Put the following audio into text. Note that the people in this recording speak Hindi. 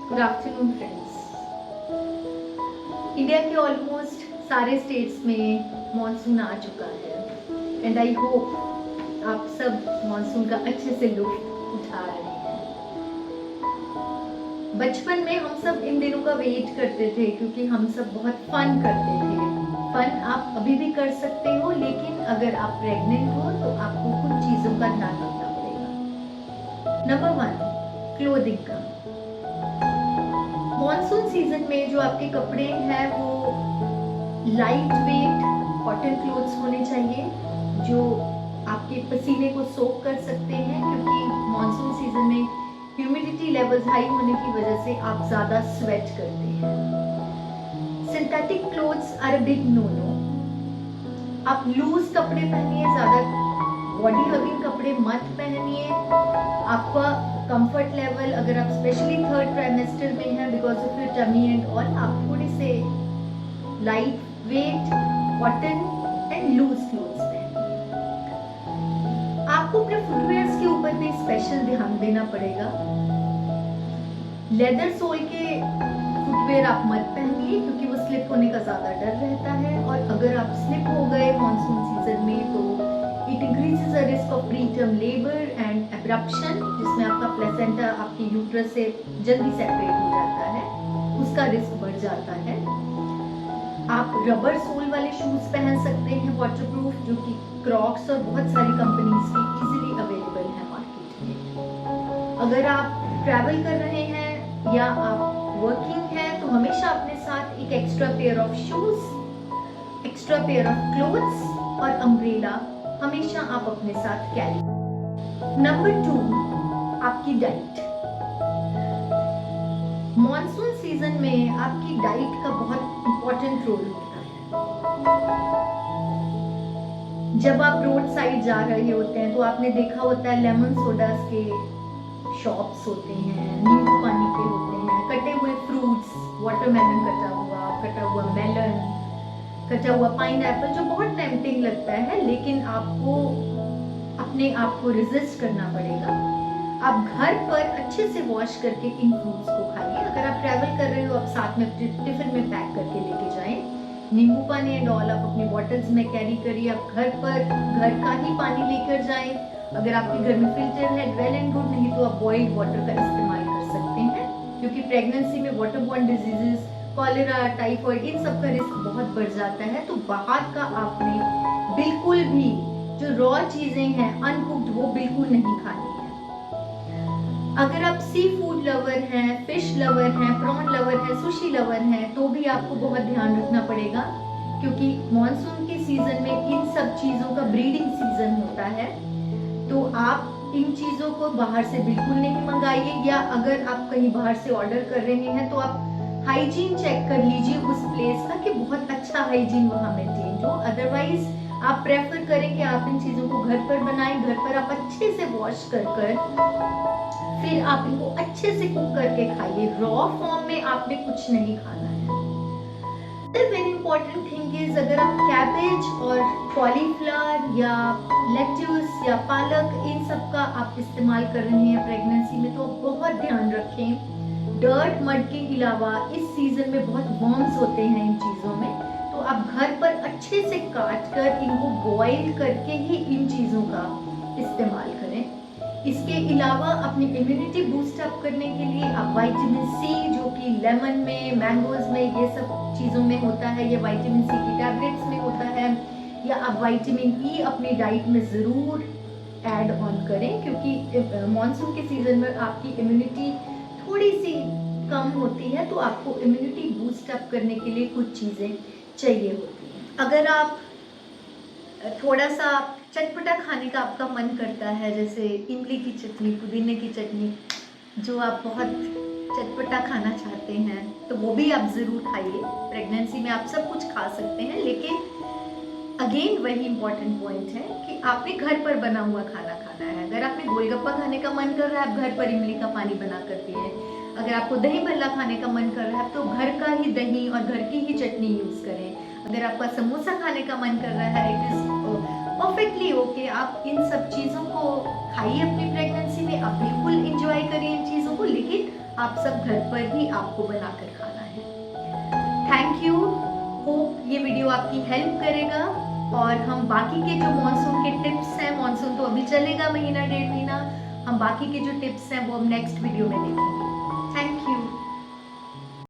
Good afternoon friends. इंडिया के ऑलमोस्ट सारे स्टेट्स में मॉनसून आ चुका है एंड आई होप आप सब मॉनसून का अच्छे से लुत्फ उठा रहे हैं। बचपन में हम सब इन दिनों का वेट करते थे क्योंकि हम सब बहुत फन करते थे। फन आप अभी भी कर सकते हो, लेकिन अगर आप प्रेग्नेंट हो तो आपको कुछ चीज़ों का ध्यान रखना पड़ेगा। नंबर 1, क्लोथिंग का। मॉनसून सीजन में जो आपके कपड़े हैं वो लाइट वेट कॉटन क्लोथ्स होने चाहिए जो आपके पसीने को सोक कर सकते हैं, क्योंकि मॉनसून सीजन में ह्यूमिडिटी लेवल्स हाई होने की वजह से आप ज़्यादा स्वेट करते हैं। Synthetic clothes are a big no no. आप लूज कपड़े पहनिए, ज़्यादा बॉडी हगिंग कपड़े मत पहनिए। आपका कंफर्ट लेवल, अगर आप स्पेशली थर्ड ट्राइमेस्टर में हैं because of your tummy and all, आप थोड़े से light weight cotton and loose clothes पहनिए। आपको अपने फुटवेयर्स के ऊपर भी स्पेशल ध्यान देना पड़ेगा। लेदर सोल के फुटवेयर आप मत पहनिए क्योंकि वो स्लिप होने का ज़्यादा डर रहता है, और अगर आप स्लिप हो गए मॉनसून सीजन में तो it increases the risk of preterm labour and abruption, जिसमें आपका प्लेसेंटा आपके यूट्रस से जल्दी सेपरेट हो जाता है, उसका रिस्क बढ़ जाता है। आप रबर सोल वाले शूज पहन सकते हैं वाटरप्रूफ, जो कि क्रॉक्स और बहुत सारी कंपनीज की इजीली अवेलेबल है मार्केट में। अगर आप ट्रैवल कर रहे हैं या आप वर्किंग हैं तो हमेशा अपने साथ एक extra pair of shoes, extra pair of clothes और अम्ब्रेला हमेशा आप अपने साथ कैरी। नंबर 2, आपकी डाइट। मॉनसून सीजन में आपकी डाइट का बहुत इंपॉर्टेंट रोल होता है। जब आप रोड साइड जा रहे होते हैं तो आपने देखा होता है लेमन सोडास के शॉप्स होते हैं, नींबू पानी के होते हैं, कटे हुए फ्रूट्स, वाटरमेलन कटा हुआ मेलन, कटा हुआ पाइनएप्पल, जो बहुत टेम्पटिंग लगता है, लेकिन आपको अपने आप को रेजिस्ट करना पड़ेगा। आप घर पर अच्छे से वॉश करके इन फ्रूट्स को खाइए। अगर आप ट्रैवल कर रहे हो आप साथ में टिफिन में पैक करके लेके जाएं। नींबू पानी एंड ऑल आप अपनी बॉटल्स में कैरी करिए। आप घर पर घर का ही पानी लेकर जाएं। अगर आपके घर में फिल्टर है वेल एंड गुड, नहीं तो आप बॉइल्ड वाटर का इस्तेमाल कर सकते हैं, क्योंकि प्रेगनेंसी में water borne diseases, cholera, typhoid, इन सब का रिस्क बहुत बढ़ जाता है। तो बाहर का आपने बिल्कुल भी जो रॉ चीजें हैं अनकुक्ड वो बिल्कुल नहीं खानी है। अगर आप सी फूड लवर हैं, फिश लवर हैं, प्रॉन लवर हैं, सुशी लवर हैं, तो भी आपको बहुत ध्यान रखना पड़ेगा, क्योंकि मॉनसून के सीजन में इन सब चीजों का ब्रीडिंग सीजन होता है। तो आप इन चीज़ों को बाहर से बिल्कुल नहीं मंगाइए, या अगर आप कहीं बाहर से ऑर्डर कर रहे हैं तो आप हाइजीन चेक कर लीजिए उस प्लेस का कि बहुत अच्छा हाइजीन वहाँ मेंटेन हो। अदरवाइज आप प्रेफर करें कि आप इन चीज़ों को घर पर बनाएं। घर पर आप अच्छे से वॉश कर फिर आप इनको अच्छे से कुक करके खाइए। रॉ फॉर्म में आपने कुछ नहीं खाना है। वेरी इंपॉर्टेंट थिंग इज, अगर आप कैबेज और कॉलीफ्लावर या लेट्यूस या पालक इन सब का आप इस्तेमाल कर रहे हैं प्रेगनेंसी में, तो बहुत ध्यान रखें। डर्ट मड के अलावा इस सीजन में बहुत वर्म्स होते हैं इन चीज़ों में, तो आप घर पर अच्छे से काट कर इनको बॉईल करके ही इन चीज़ों का इस्तेमाल करें। इसके अलावा अपनी इम्यूनिटी बूस्ट अप करने के लिए आप विटामिन सी, जो कि लेमन में, मैंगोज में, ये सब चीज़ों में होता है, या विटामिन सी की टैबलेट्स में होता है, या आप विटामिन ई अपनी डाइट में ज़रूर ऐड ऑन करें, क्योंकि मॉनसून के सीज़न में आपकी इम्यूनिटी थोड़ी सी कम होती है, तो आपको इम्यूनिटी बूस्ट अप करने के लिए कुछ चीज़ें चाहिए होती हैं। अगर आप थोड़ा सा चटपटा खाने का आपका मन करता है, जैसे इमली की चटनी, पुदीने की चटनी, जो आप बहुत चटपटा खाना चाहते हैं, तो वो भी आप ज़रूर खाइए। प्रेगनेंसी में आप सब कुछ खा सकते हैं, लेकिन अगेन वही इम्पॉर्टेंट पॉइंट है कि आपने घर पर बना हुआ खाना खाना है। अगर आपने गोलगप्पा खाने का मन कर रहा है, आप घर पर इमली का पानी बना कर पिए। अगर आपको दही भल्ला खाने का मन कर रहा है तो घर का ही दही और घर की ही चटनी यूज़ करें। अगर आपका समोसा खाने का मन कर रहा है, इट इज़ परफेक्टली ओके। आप इन सब चीज़ों को खाइए अपनी प्रेगनेंसी में, आप बिल्कुल इंजॉय करिए इन चीज़ों को, लेकिन आप सब घर पर ही आपको बनाकर खाना है। थैंक यू, होप ये वीडियो आपकी हेल्प करेगा। और हम बाकी के जो मॉनसून के टिप्स हैं, मॉनसून तो अभी चलेगा महीना 1.5 महीना, हम बाकी के जो टिप्स हैं वो हम नेक्स्ट वीडियो में देखेंगे। Thank you.